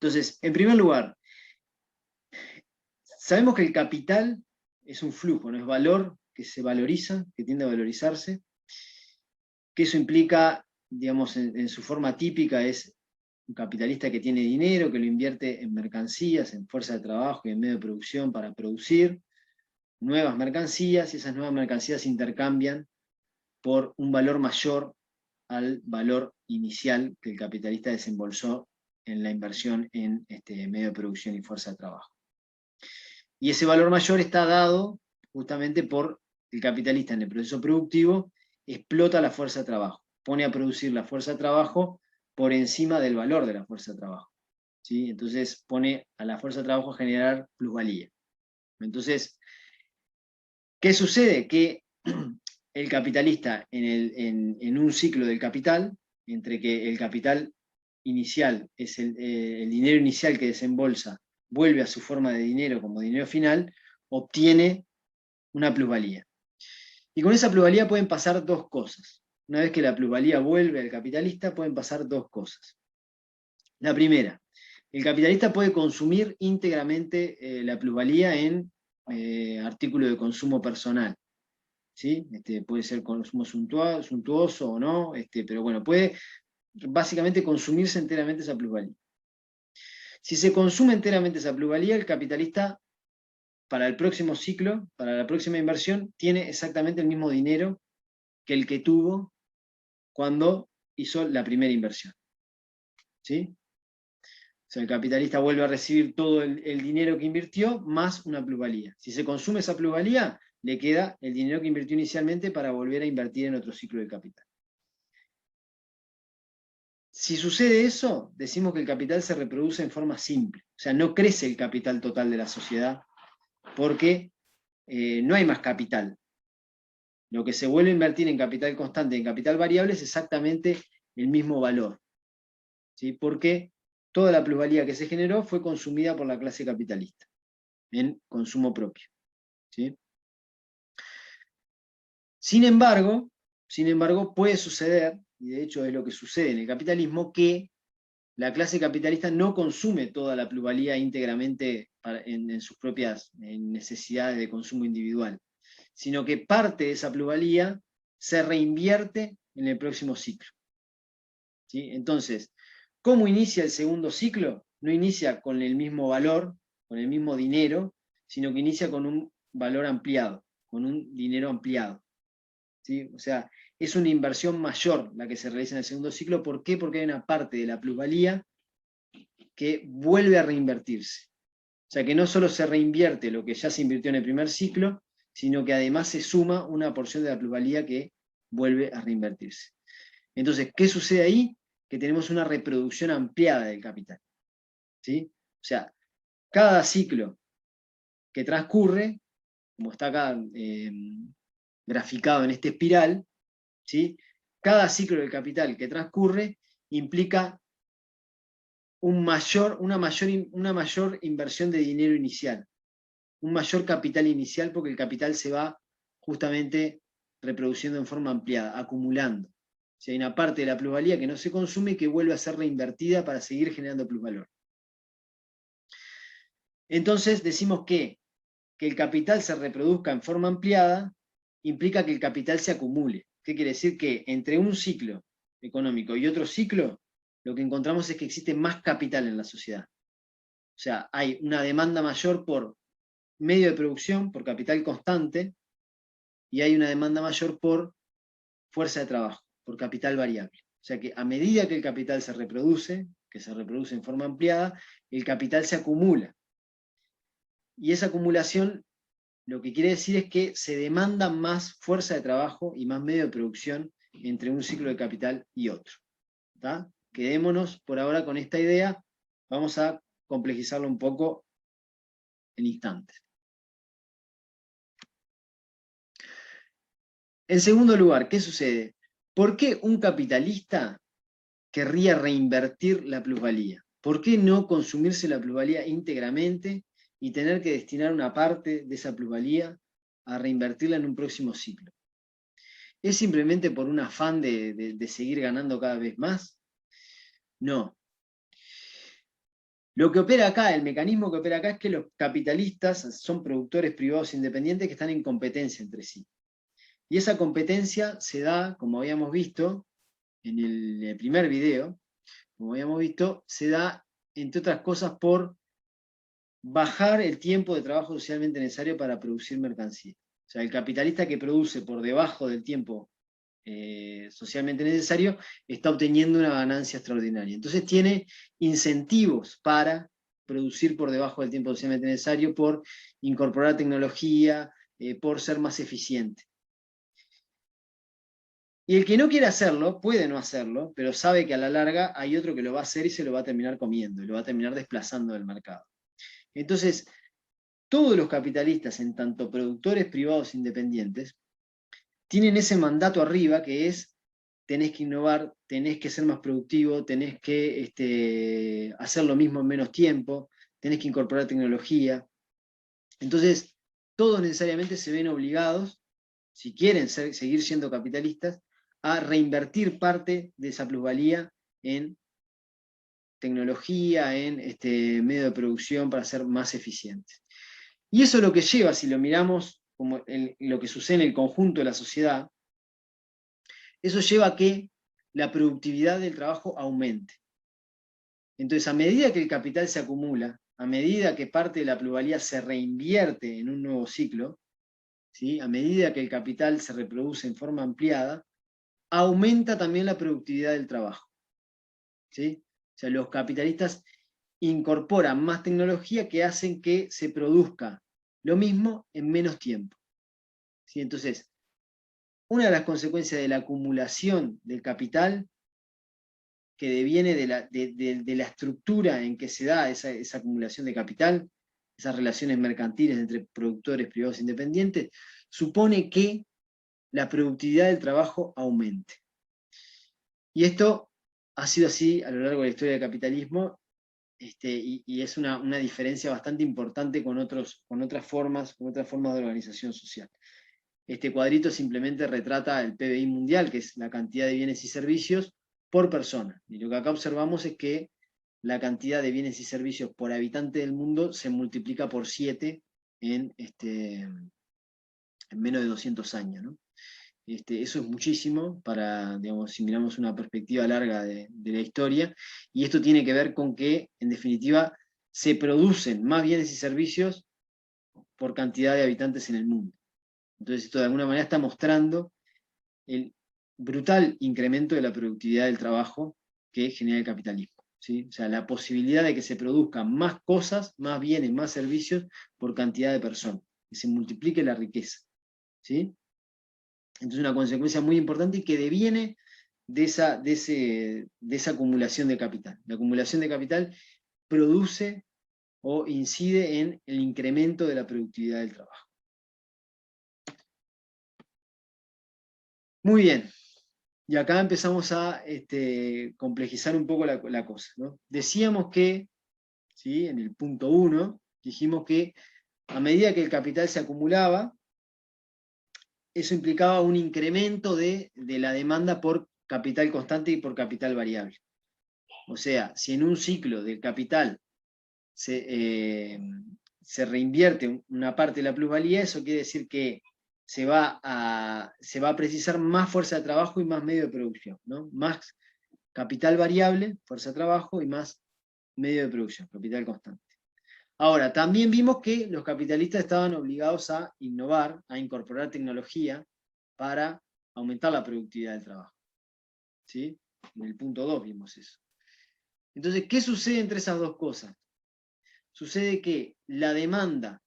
Entonces, en primer lugar, sabemos que el capital es un flujo, no es valor que se valoriza, que tiende a valorizarse, que eso implica, digamos, en su forma típica es un capitalista que tiene dinero, que lo invierte en mercancías, en fuerza de trabajo y en medio de producción para producir nuevas mercancías, y esas nuevas mercancías se intercambian por un valor mayor al valor inicial que el capitalista desembolsó en la inversión en este medio de producción y fuerza de trabajo. Y ese valor mayor está dado justamente por el capitalista en el proceso productivo, explota la fuerza de trabajo, pone a producir la fuerza de trabajo por encima del valor de la fuerza de trabajo. ¿Sí? Entonces pone a la fuerza de trabajo a generar plusvalía. Entonces, ¿qué sucede? Que el capitalista en un ciclo del capital, entre que el capital inicial es el dinero inicial que desembolsa, vuelve a su forma de dinero como dinero final, obtiene una plusvalía. Y con esa plusvalía pueden pasar dos cosas. Una vez que la plusvalía vuelve al capitalista, pueden pasar dos cosas. La primera, el capitalista puede consumir íntegramente la plusvalía en artículos de consumo personal. ¿Sí? Puede ser consumo suntuoso o no, pero bueno, puede básicamente consumirse enteramente esa plusvalía. Si se consume enteramente esa plusvalía, el capitalista para el próximo ciclo, para la próxima inversión, tiene exactamente el mismo dinero que el que tuvo cuando hizo la primera inversión. ¿Sí? O sea, el capitalista vuelve a recibir todo el dinero que invirtió más una plusvalía. Si se consume esa plusvalía, le queda el dinero que invirtió inicialmente para volver a invertir en otro ciclo de capital. Si sucede eso, decimos que el capital se reproduce en forma simple. O sea, no crece el capital total de la sociedad porque no hay más capital. Lo que se vuelve a invertir en capital constante y en capital variable es exactamente el mismo valor. ¿Sí? Porque toda la plusvalía que se generó fue consumida por la clase capitalista en consumo propio. ¿Sí? Sin embargo, puede suceder, y de hecho es lo que sucede en el capitalismo, que la clase capitalista no consume toda la plusvalía íntegramente en sus propias necesidades de consumo individual, sino que parte de esa plusvalía se reinvierte en el próximo ciclo. ¿Sí? Entonces, ¿cómo inicia el segundo ciclo? No inicia con el mismo valor, con el mismo dinero, sino que inicia con un valor ampliado, con un dinero ampliado. ¿Sí? O sea, es una inversión mayor la que se realiza en el segundo ciclo. ¿Por qué? Porque hay una parte de la plusvalía que vuelve a reinvertirse. O sea, que no solo se reinvierte lo que ya se invirtió en el primer ciclo, sino que además se suma una porción de la plusvalía que vuelve a reinvertirse. Entonces, ¿qué sucede ahí? Que tenemos una reproducción ampliada del capital. ¿Sí? O sea, cada ciclo que transcurre, como está acá graficado en esta espiral, ¿sí? Cada ciclo del capital que transcurre implica una mayor inversión de dinero inicial, un mayor capital inicial, porque el capital se va justamente reproduciendo en forma ampliada, acumulando. Si hay una parte de la plusvalía que no se consume y que vuelve a ser reinvertida para seguir generando plusvalor. Entonces decimos que el capital se reproduzca en forma ampliada implica que el capital se acumule. ¿Qué quiere decir? Que entre un ciclo económico y otro ciclo, lo que encontramos es que existe más capital en la sociedad. O sea, hay una demanda mayor por medio de producción, por capital constante, y hay una demanda mayor por fuerza de trabajo, por capital variable. O sea que a medida que el capital se reproduce, que se reproduce en forma ampliada, el capital se acumula. Y esa acumulación lo que quiere decir es que se demanda más fuerza de trabajo y más medio de producción entre un ciclo de capital y otro. ¿Tá? Quedémonos por ahora con esta idea. Vamos a complejizarlo un poco en instantes. En segundo lugar, ¿qué sucede? ¿Por qué un capitalista querría reinvertir la plusvalía? ¿Por qué no consumirse la plusvalía íntegramente y tener que destinar una parte de esa plusvalía a reinvertirla en un próximo ciclo? ¿Es simplemente por un afán de seguir ganando cada vez más? No. Lo que opera acá, el mecanismo que opera acá es que los capitalistas son productores privados independientes que están en competencia entre sí. Y esa competencia se da, como habíamos visto en el primer video, como habíamos visto, se da, entre otras cosas, por bajar el tiempo de trabajo socialmente necesario para producir mercancía. O sea, el capitalista que produce por debajo del tiempo socialmente necesario está obteniendo una ganancia extraordinaria. Entonces tiene incentivos para producir por debajo del tiempo socialmente necesario, por incorporar tecnología, por ser más eficiente. Y el que no quiere hacerlo, puede no hacerlo, pero sabe que a la larga hay otro que lo va a hacer y se lo va a terminar comiendo, y lo va a terminar desplazando del mercado. Entonces, todos los capitalistas, en tanto productores privados independientes, tienen ese mandato arriba que es: tenés que innovar, tenés que ser más productivo, tenés que hacer lo mismo en menos tiempo, tenés que incorporar tecnología. Entonces, todos necesariamente se ven obligados, si quieren seguir siendo capitalistas, a reinvertir parte de esa plusvalía en tecnología, en medio de producción para ser más eficientes. Y eso es lo que lleva, si lo miramos como lo que sucede en el conjunto de la sociedad, eso lleva a que la productividad del trabajo aumente. Entonces, a medida que el capital se acumula, a medida que parte de la plusvalía se reinvierte en un nuevo ciclo, ¿sí? A medida que el capital se reproduce en forma ampliada, aumenta también la productividad del trabajo. ¿Sí? O sea, los capitalistas incorporan más tecnología que hacen que se produzca lo mismo en menos tiempo. ¿Sí? Entonces, una de las consecuencias de la acumulación del capital, que deviene de la estructura en que se da esa acumulación de capital, esas relaciones mercantiles entre productores privados independientes, supone que la productividad del trabajo aumente. Y esto ha sido así a lo largo de la historia del capitalismo, y es una diferencia bastante importante con otras formas de organización social. Este cuadrito simplemente retrata el PBI mundial, que es la cantidad de bienes y servicios por persona. Y lo que acá observamos es que la cantidad de bienes y servicios por habitante del mundo se multiplica por 7 en menos de 200 años, ¿no? Eso es muchísimo para, digamos, si miramos una perspectiva larga de la historia, y esto tiene que ver con que, en definitiva, se producen más bienes y servicios por cantidad de habitantes en el mundo. Entonces esto de alguna manera está mostrando el brutal incremento de la productividad del trabajo que genera el capitalismo, ¿sí? O sea, la posibilidad de que se produzcan más cosas, más bienes, más servicios por cantidad de personas, que se multiplique la riqueza, ¿sí? Entonces una consecuencia muy importante y que deviene de esa acumulación de capital. La acumulación de capital produce o incide en el incremento de la productividad del trabajo. Muy bien. Y acá empezamos a complejizar un poco la cosa, ¿no? Decíamos que, ¿sí? En el punto 1, dijimos que a medida que el capital se acumulaba, eso implicaba un incremento de la demanda por capital constante y por capital variable. O sea, si en un ciclo del capital se reinvierte una parte de la plusvalía, eso quiere decir que se va a precisar más fuerza de trabajo y más medio de producción, ¿no? Más capital variable, fuerza de trabajo, y más medio de producción, capital constante. Ahora, también vimos que los capitalistas estaban obligados a innovar, a incorporar tecnología para aumentar la productividad del trabajo. ¿Sí? En el punto 2 vimos eso. Entonces, ¿qué sucede entre esas dos cosas? Sucede que la demanda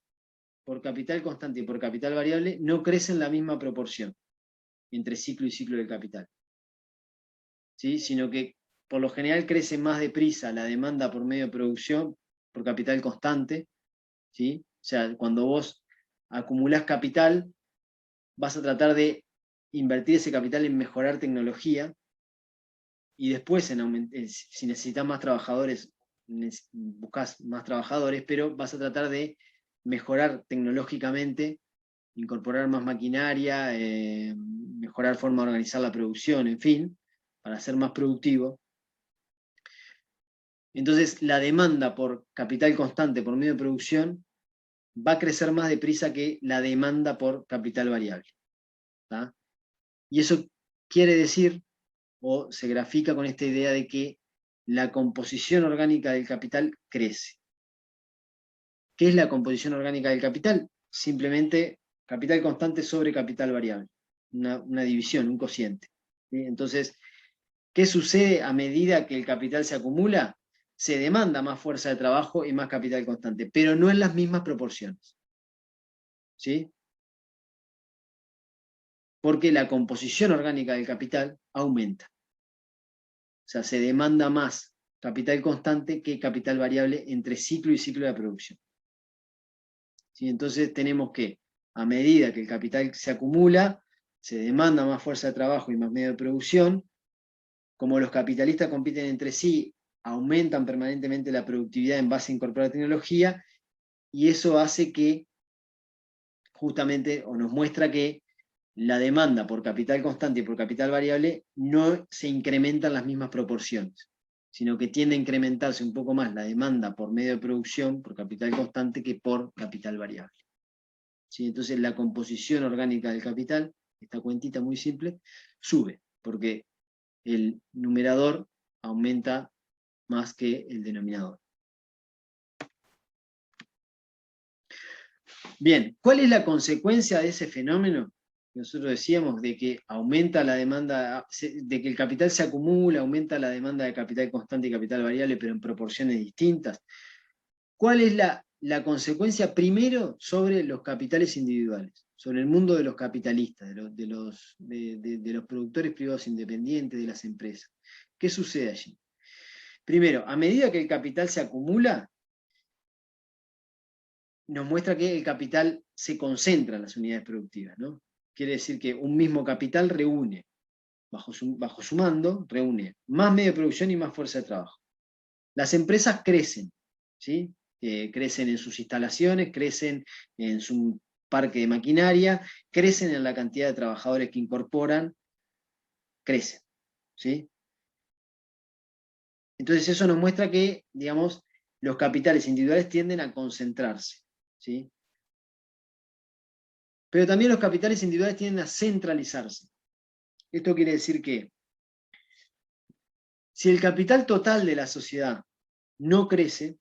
por capital constante y por capital variable no crece en la misma proporción entre ciclo y ciclo del capital, ¿sí? Sino que por lo general crece más deprisa la demanda por medio de producción, por capital constante, ¿sí? O sea, cuando vos acumulás capital, vas a tratar de invertir ese capital en mejorar tecnología, y después si necesitas más trabajadores, buscas más trabajadores, pero vas a tratar de mejorar tecnológicamente, incorporar más maquinaria, mejorar forma de organizar la producción, en fin, para ser más productivo. Entonces la demanda por capital constante por medio de producción va a crecer más deprisa que la demanda por capital variable. ¿Tá? Y eso quiere decir, o se grafica con esta idea de que la composición orgánica del capital crece. ¿Qué es la composición orgánica del capital? Simplemente capital constante sobre capital variable. Una división, un cociente. ¿Sí? Entonces, ¿qué sucede a medida que el capital se acumula? Se demanda más fuerza de trabajo y más capital constante, pero no en las mismas proporciones. ¿Sí? Porque la composición orgánica del capital aumenta. O sea, se demanda más capital constante que capital variable entre ciclo y ciclo de producción. ¿Sí? Entonces tenemos que, a medida que el capital se acumula, se demanda más fuerza de trabajo y más medio de producción. Como los capitalistas compiten entre sí, aumentan permanentemente la productividad en base a incorporar tecnología, y eso hace que, justamente, o nos muestra que la demanda por capital constante y por capital variable no se incrementa en las mismas proporciones, sino que tiende a incrementarse un poco más la demanda por medio de producción, por capital constante, que por capital variable. ¿Sí? Entonces la composición orgánica del capital, esta cuentita muy simple, sube, porque el numerador aumenta más que el denominador. Bien, ¿cuál es la consecuencia de ese fenómeno? Nosotros decíamos de que aumenta la demanda, de que el capital se acumula, aumenta la demanda de capital constante y capital variable, pero en proporciones distintas. ¿Cuál es la consecuencia primero sobre los capitales individuales, sobre el mundo de los capitalistas, de los productores privados independientes, de las empresas? ¿Qué sucede allí? Primero, a medida que el capital se acumula, nos muestra que el capital se concentra en las unidades productivas, ¿no? Quiere decir que un mismo capital reúne, bajo su mando, reúne más medio de producción y más fuerza de trabajo. Las empresas crecen, ¿sí? Crecen en sus instalaciones, crecen en su parque de maquinaria, crecen en la cantidad de trabajadores que incorporan, crecen, ¿sí? Entonces eso nos muestra que, digamos, los capitales individuales tienden a concentrarse, ¿sí? Pero también los capitales individuales tienden a centralizarse. Esto quiere decir que si el capital total de la sociedad no crece,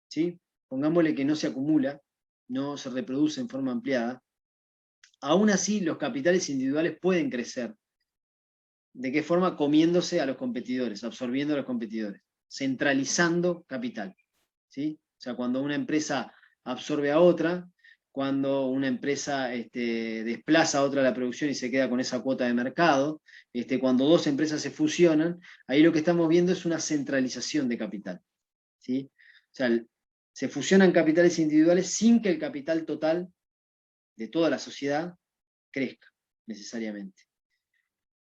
¿sí? Pongámosle que no se acumula, no se reproduce en forma ampliada, aún así los capitales individuales pueden crecer. ¿De qué forma? Comiéndose a los competidores, absorbiendo a los competidores, centralizando capital, ¿sí? O sea, cuando una empresa absorbe a otra, cuando una empresa desplaza a otra la producción y se queda con esa cuota de mercado, cuando dos empresas se fusionan, ahí lo que estamos viendo es una centralización de capital, ¿sí? O sea, se fusionan capitales individuales sin que el capital total de toda la sociedad crezca necesariamente.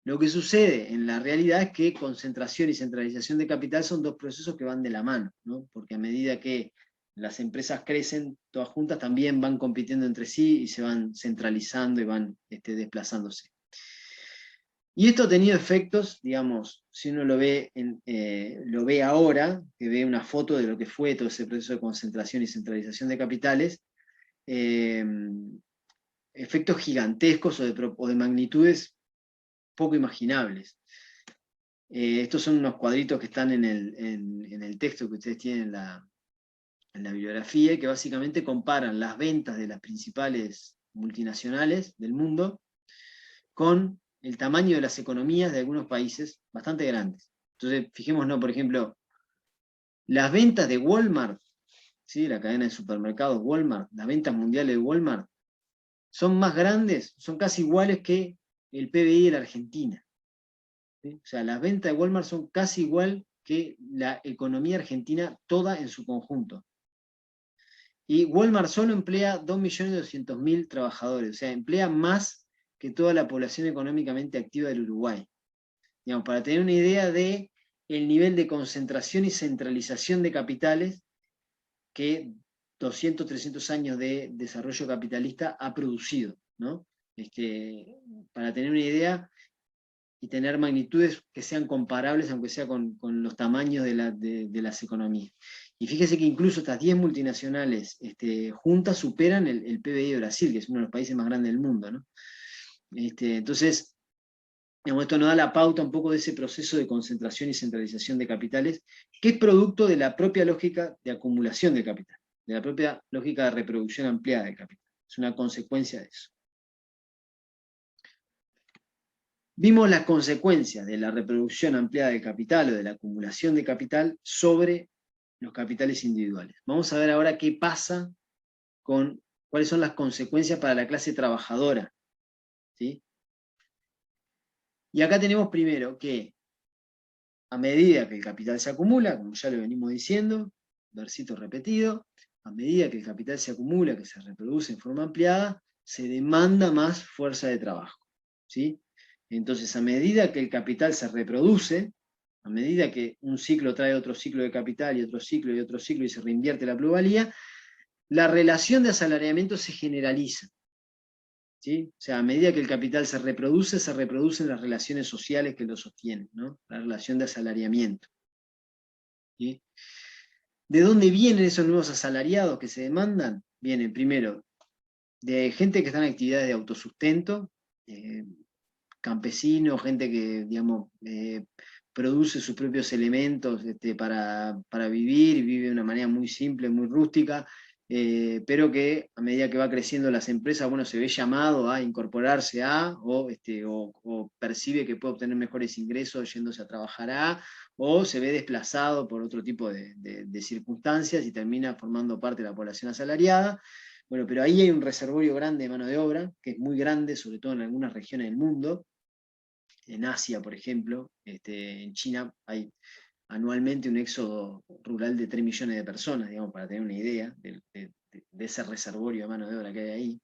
Lo que sucede en la realidad es que concentración y centralización de capital son dos procesos que van de la mano, ¿no? Porque a medida que las empresas crecen todas juntas, también van compitiendo entre sí y se van centralizando y van desplazándose. Y esto ha tenido efectos, digamos, si uno lo ve ahora, que ve una foto de lo que fue todo ese proceso de concentración y centralización de capitales, efectos gigantescos o de magnitudes poco imaginables. Estos son unos cuadritos que están en el texto que ustedes tienen en la bibliografía, y que básicamente comparan las ventas de las principales multinacionales del mundo con el tamaño de las economías de algunos países bastante grandes. Entonces, fijémonos, por ejemplo, las ventas de Walmart, ¿sí? La cadena de supermercados Walmart, las ventas mundiales de Walmart, son más grandes, son casi iguales que el PBI de la Argentina. ¿Sí? O sea, las ventas de Walmart son casi igual que la economía argentina toda en su conjunto. Y Walmart solo emplea 2.200.000 trabajadores, o sea, emplea más que toda la población económicamente activa del Uruguay. Digamos, para tener una idea de el nivel de concentración y centralización de capitales que 200, 300 años de desarrollo capitalista ha producido, ¿no? Para tener una idea, y tener magnitudes que sean comparables, aunque sea con los tamaños de las economías. Y fíjese que incluso estas 10 multinacionales juntas superan el PBI de Brasil, que es uno de los países más grandes del mundo, ¿no? Entonces, digamos, esto nos da la pauta un poco de ese proceso de concentración y centralización de capitales, que es producto de la propia lógica de acumulación de capital, de la propia lógica de reproducción ampliada del capital. Es una consecuencia de eso. Vimos las consecuencias de la reproducción ampliada del capital o de la acumulación de capital sobre los capitales individuales. Vamos a ver ahora qué pasa con cuáles son las consecuencias para la clase trabajadora, ¿sí? Y acá tenemos primero que a medida que el capital se acumula, como ya lo venimos diciendo, versito repetido, a medida que el capital se acumula, que se reproduce en forma ampliada, se demanda más fuerza de trabajo, ¿sí? Entonces, a medida que el capital se reproduce, a medida que un ciclo trae otro ciclo de capital y otro ciclo y otro ciclo y se reinvierte la plusvalía, la relación de asalariamiento se generaliza, ¿sí? O sea, a medida que el capital se reproducen las relaciones sociales que lo sostienen, ¿no? La relación de asalariamiento, ¿sí? ¿De dónde vienen esos nuevos asalariados que se demandan? Vienen primero de gente que está en actividades de autosustento, campesinos, gente que, digamos, produce sus propios elementos para vivir y vive de una manera muy simple, muy rústica, pero que a medida que va creciendo las empresas, bueno, se ve llamado a incorporarse o percibe que puede obtener mejores ingresos yéndose a trabajar o se ve desplazado por otro tipo de circunstancias y termina formando parte de la población asalariada. Bueno, pero ahí hay un reservorio grande de mano de obra, que es muy grande, sobre todo en algunas regiones del mundo. En Asia, por ejemplo, en China hay anualmente un éxodo rural de 3 millones de personas, digamos, para tener una idea de ese reservorio de mano de obra que hay ahí.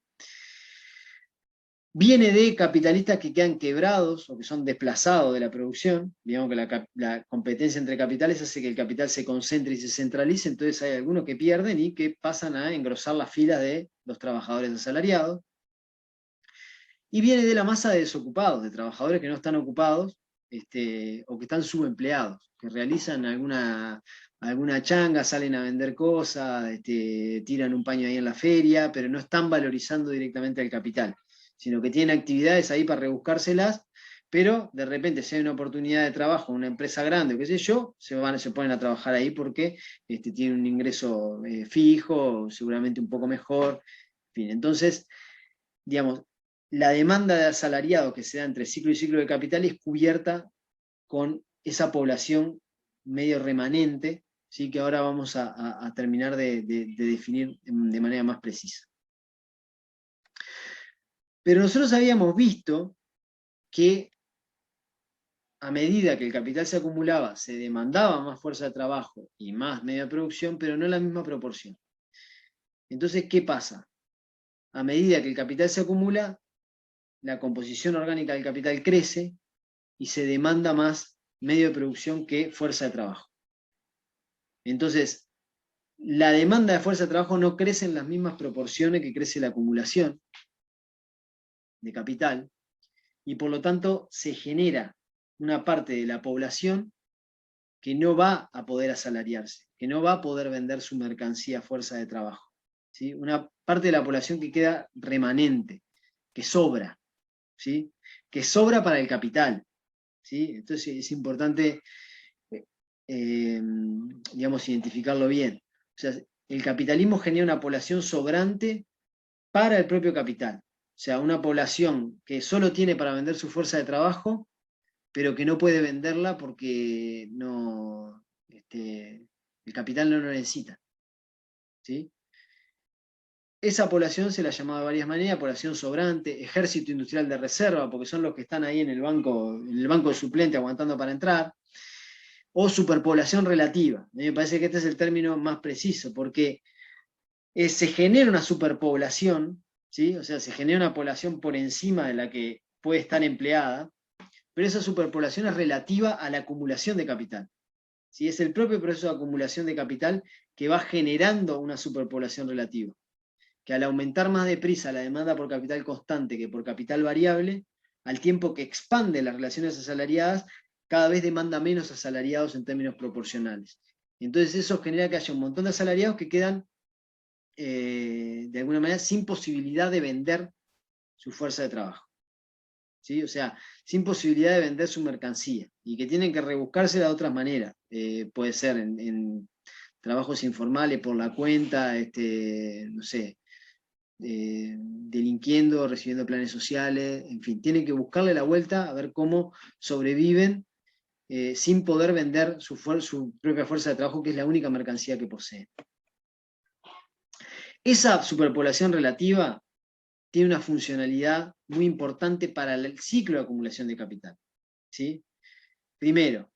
Viene de capitalistas que quedan quebrados o que son desplazados de la producción. Digamos que la competencia entre capitales hace que el capital se concentre y se centralice, entonces hay algunos que pierden y que pasan a engrosar las filas de los trabajadores asalariados. Y viene de la masa de desocupados, de trabajadores que no están ocupados o que están subempleados, que realizan alguna changa, salen a vender cosas, tiran un paño ahí en la feria, pero no están valorizando directamente al capital, sino que tienen actividades ahí para rebuscárselas, pero de repente si hay una oportunidad de trabajo en una empresa grande o qué sé yo, se ponen a trabajar ahí porque tienen un ingreso fijo, seguramente un poco mejor, en fin, entonces, digamos, la demanda de asalariados que se da entre ciclo y ciclo de capital es cubierta con esa población medio remanente, ¿sí? Que ahora vamos a terminar de definir de manera más precisa. Pero nosotros habíamos visto que a medida que el capital se acumulaba, se demandaba más fuerza de trabajo y más medio de producción, pero no en la misma proporción. Entonces, ¿qué pasa? A medida que el capital se acumula, la composición orgánica del capital crece y se demanda más medio de producción que fuerza de trabajo. Entonces, la demanda de fuerza de trabajo no crece en las mismas proporciones que crece la acumulación de capital, y por lo tanto se genera una parte de la población que no va a poder asalariarse, que no va a poder vender su mercancía a fuerza de trabajo, ¿sí? Una parte de la población que queda remanente, que sobra, ¿sí? Que sobra para el capital, ¿sí? Entonces es importante digamos, identificarlo bien. O sea, el capitalismo genera una población sobrante para el propio capital. O sea, una población que solo tiene para vender su fuerza de trabajo, pero que no puede venderla porque el capital no lo necesita, ¿sí? Esa población se la llamaba de varias maneras: población sobrante, ejército industrial de reserva, porque son los que están ahí en el banco de suplente aguantando para entrar, o superpoblación relativa. A mí me parece que este es el término más preciso, porque se genera una superpoblación, ¿sí? O sea, se genera una población por encima de la que puede estar empleada, pero esa superpoblación es relativa a la acumulación de capital, ¿sí? Es el propio proceso de acumulación de capital que va generando una superpoblación relativa, que al aumentar más deprisa la demanda por capital constante que por capital variable, al tiempo que expande las relaciones asalariadas, cada vez demanda menos asalariados en términos proporcionales. Entonces eso genera que haya un montón de asalariados que quedan, de alguna manera, sin posibilidad de vender su fuerza de trabajo. ¿Sí? O sea, sin posibilidad de vender su mercancía, y que tienen que rebuscársela de otras maneras. Puede ser en trabajos informales por la cuenta, no sé, delinquiendo, recibiendo planes sociales, en fin, tienen que buscarle la vuelta a ver cómo sobreviven sin poder vender su propia fuerza de trabajo, que es la única mercancía que poseen. Esa superpoblación relativa tiene una funcionalidad muy importante para el ciclo de acumulación de capital. ¿Sí? Primero,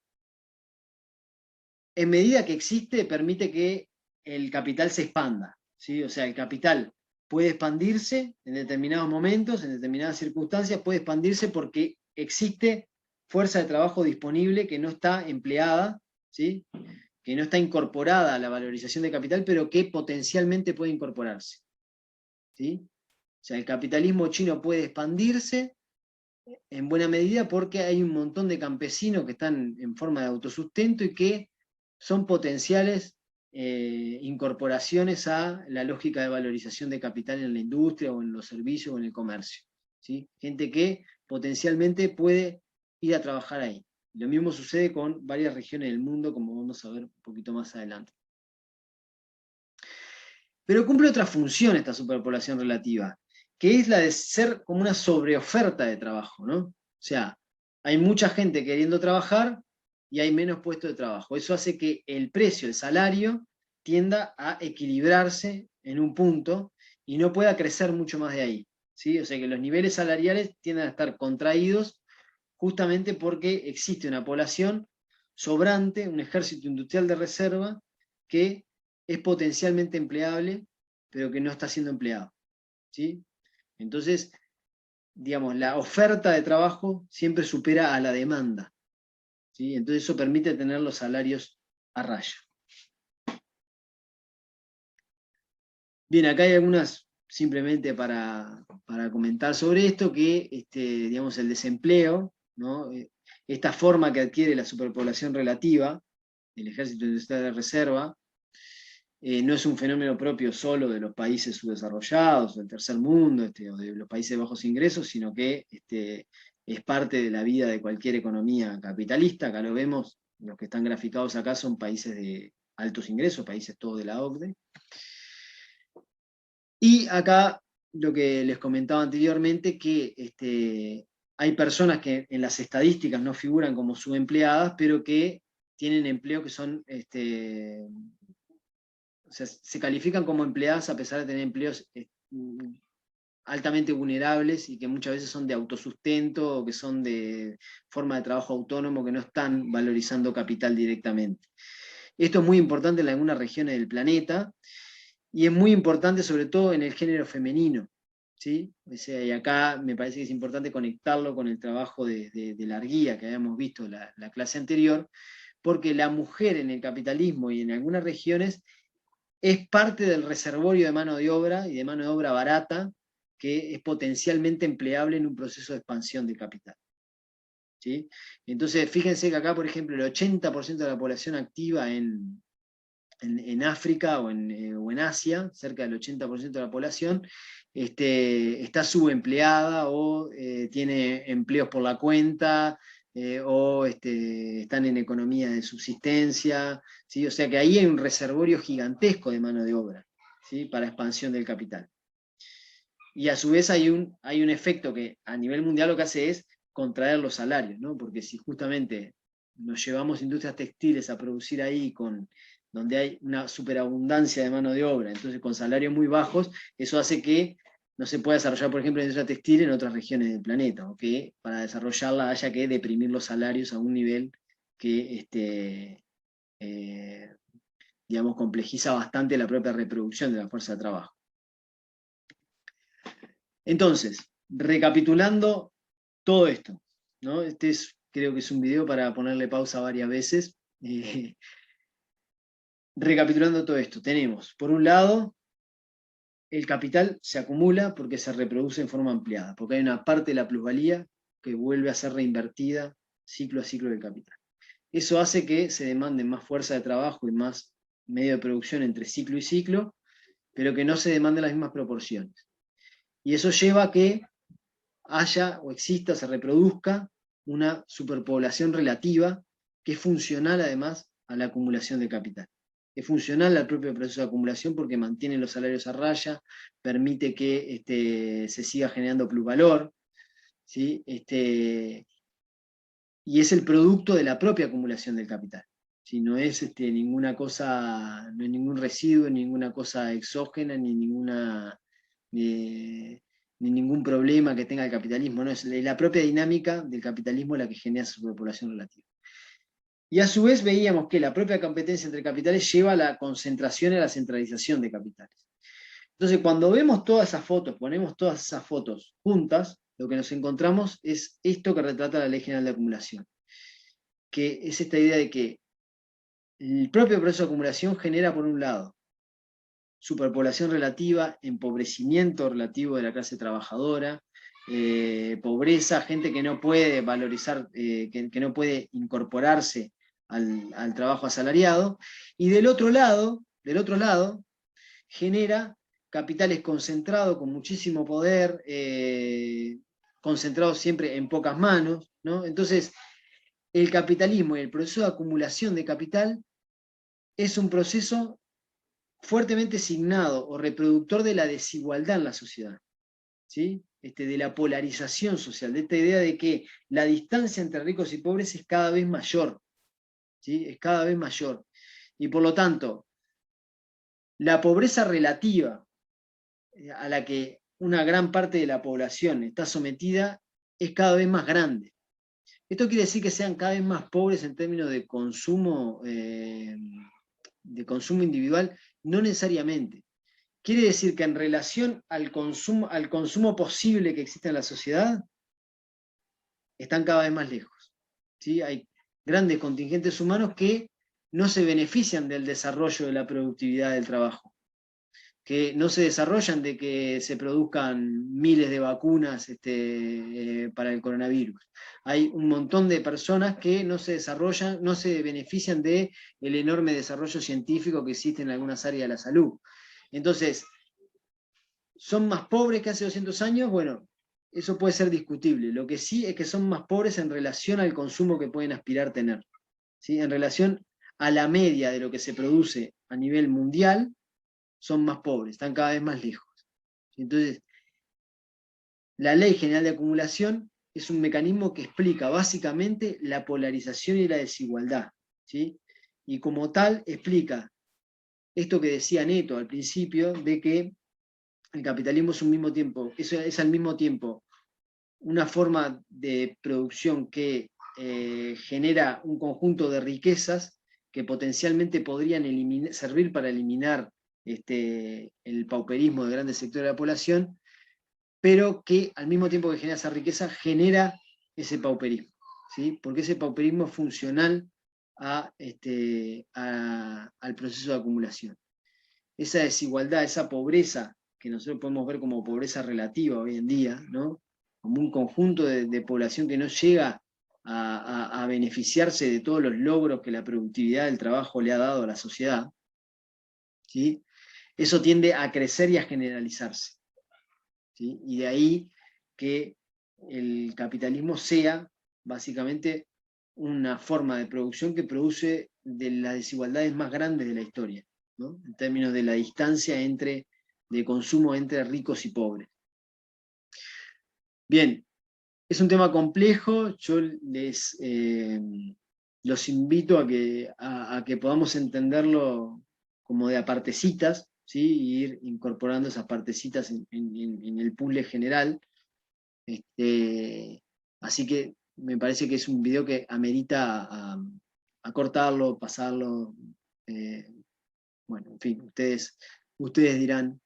en medida que existe, permite que el capital se expanda. ¿Sí? O sea, el capital puede expandirse en determinados momentos, en determinadas circunstancias, puede expandirse porque existe fuerza de trabajo disponible que no está empleada, ¿sí? Que no está incorporada a la valorización de capital, pero que potencialmente puede incorporarse. ¿Sí? O sea, el capitalismo chino puede expandirse en buena medida porque hay un montón de campesinos que están en forma de autosustento y que son potenciales incorporaciones a la lógica de valorización de capital en la industria o en los servicios o en el comercio. ¿Sí? Gente que potencialmente puede ir a trabajar ahí. Lo mismo sucede con varias regiones del mundo, como vamos a ver un poquito más adelante. Pero cumple otra función esta superpoblación relativa, que es la de ser como una sobreoferta de trabajo, ¿no? O sea, hay mucha gente queriendo trabajar y hay menos puestos de trabajo. Eso hace que el precio, el salario, tienda a equilibrarse en un punto y no pueda crecer mucho más de ahí. ¿Sí? O sea que los niveles salariales tienden a estar contraídos justamente porque existe una población sobrante, un ejército industrial de reserva que es potencialmente empleable, pero que no está siendo empleado. ¿Sí? Entonces, digamos, la oferta de trabajo siempre supera a la demanda. ¿Sí? Entonces eso permite tener los salarios a raya. Bien, acá hay algunas simplemente para comentar sobre esto, que digamos, el desempleo, ¿no? Esta forma que adquiere la superpoblación relativa, el ejército industrial de reserva, no es un fenómeno propio solo de los países subdesarrollados, del tercer mundo, o de los países de bajos ingresos, sino que es parte de la vida de cualquier economía capitalista. Acá lo vemos, los que están graficados acá son países de altos ingresos, países todos de la OCDE. Y acá lo que les comentaba anteriormente, que hay personas que en las estadísticas no figuran como subempleadas, pero que tienen empleo que son, o sea, se califican como empleadas a pesar de tener empleos altamente vulnerables y que muchas veces son de autosustento o que son de forma de trabajo autónomo, que no están valorizando capital directamente. Esto es muy importante en algunas regiones del planeta y es muy importante sobre todo en el género femenino. ¿Sí? O sea, y acá me parece que es importante conectarlo con el trabajo de la guía que habíamos visto la clase anterior, porque la mujer en el capitalismo y en algunas regiones es parte del reservorio de mano de obra y de mano de obra barata que es potencialmente empleable en un proceso de expansión de capital. ¿Sí? Entonces, fíjense que acá, por ejemplo, el 80% de la población activa en África o en Asia, cerca del 80% de la población, está subempleada o tiene empleos por la cuenta, o están en economía de subsistencia, ¿sí? O sea que ahí hay un reservorio gigantesco de mano de obra, ¿sí? Para expansión del capital. Y a su vez hay un efecto que a nivel mundial lo que hace es contraer los salarios, ¿no? Porque si justamente nos llevamos industrias textiles a producir ahí donde hay una superabundancia de mano de obra, entonces con salarios muy bajos, eso hace que no se pueda desarrollar, por ejemplo, la industria textil en otras regiones del planeta, o que para desarrollarla haya que deprimir los salarios a un nivel que digamos, complejiza bastante la propia reproducción de la fuerza de trabajo. Entonces, recapitulando todo esto, ¿no? Creo que es un video para ponerle pausa varias veces. Recapitulando todo esto, tenemos, por un lado, el capital se acumula porque se reproduce en forma ampliada, porque hay una parte de la plusvalía que vuelve a ser reinvertida ciclo a ciclo del capital. Eso hace que se demande más fuerza de trabajo y más medio de producción entre ciclo y ciclo, pero que no se demanden las mismas proporciones. Y eso lleva a que haya o exista, se reproduzca una superpoblación relativa que es funcional además a la acumulación de capital. Es funcional al propio proceso de acumulación porque mantiene los salarios a raya, permite que se siga generando plusvalor, ¿sí? Y es el producto de la propia acumulación del capital. ¿Sí? No es ninguna cosa, no es ningún residuo, ninguna cosa exógena, ni ningún problema que tenga el capitalismo, no, es la propia dinámica del capitalismo la que genera su superpoblación relativa. Y a su vez veíamos que la propia competencia entre capitales lleva a la concentración y a la centralización de capitales. Entonces, cuando vemos todas esas fotos, ponemos todas esas fotos juntas, lo que nos encontramos es esto que retrata la Ley General de Acumulación, que es esta idea de que el propio proceso de acumulación genera, por un lado, superpoblación relativa, empobrecimiento relativo de la clase trabajadora, pobreza, gente que no puede valorizar, que no puede incorporarse al trabajo asalariado, y del otro lado, genera capitales concentrados con muchísimo poder, concentrados siempre en pocas manos, ¿no? Entonces, el capitalismo y el proceso de acumulación de capital es un proceso fuertemente signado o reproductor de la desigualdad en la sociedad, ¿sí? De la polarización social, de esta idea de que la distancia entre ricos y pobres es cada vez mayor, ¿sí? Es cada vez mayor. Y por lo tanto, la pobreza relativa a la que una gran parte de la población está sometida es cada vez más grande. Esto quiere decir que sean cada vez más pobres en términos de consumo individual, no necesariamente. Quiere decir que en relación al consumo posible que existe en la sociedad, están cada vez más lejos. ¿Sí? Hay grandes contingentes humanos que no se benefician del desarrollo de la productividad del trabajo, que no se desarrollan de que se produzcan miles de vacunas para el coronavirus. Hay un montón de personas que no se desarrollan, no se benefician del enorme desarrollo científico que existe en algunas áreas de la salud. Entonces, ¿son más pobres que hace 200 años? Bueno, eso puede ser discutible. Lo que sí es que son más pobres en relación al consumo que pueden aspirar a tener. ¿Sí? En relación a la media de lo que se produce a nivel mundial, son más pobres, están cada vez más lejos. Entonces, la Ley General de Acumulación es un mecanismo que explica básicamente la polarización y la desigualdad, ¿sí? Y como tal explica esto que decía Neto al principio, de que el capitalismo es al mismo tiempo una forma de producción que genera un conjunto de riquezas que potencialmente podrían servir para eliminar el pauperismo de grandes sectores de la población, pero que al mismo tiempo que genera esa riqueza, genera ese pauperismo, ¿sí? Porque ese pauperismo es funcional al proceso de acumulación. Esa desigualdad, esa pobreza, que nosotros podemos ver como pobreza relativa hoy en día, ¿no? Como un conjunto de población que no llega a beneficiarse de todos los logros que la productividad del trabajo le ha dado a la sociedad, ¿sí? Eso tiende a crecer y a generalizarse, ¿sí? Y de ahí que el capitalismo sea básicamente una forma de producción que produce de las desigualdades más grandes de la historia, ¿no? En términos de la distancia de consumo entre ricos y pobres. Bien, es un tema complejo, yo los invito a que podamos entenderlo como de a partecitas, ¿sí? Y ir incorporando esas partecitas en el puzzle general. Así que me parece que es un video que amerita a cortarlo, pasarlo. Bueno, en fin, ustedes dirán.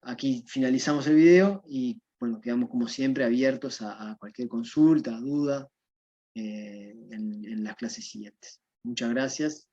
Aquí finalizamos el video y bueno, quedamos como siempre abiertos a cualquier consulta, duda en las clases siguientes. Muchas gracias.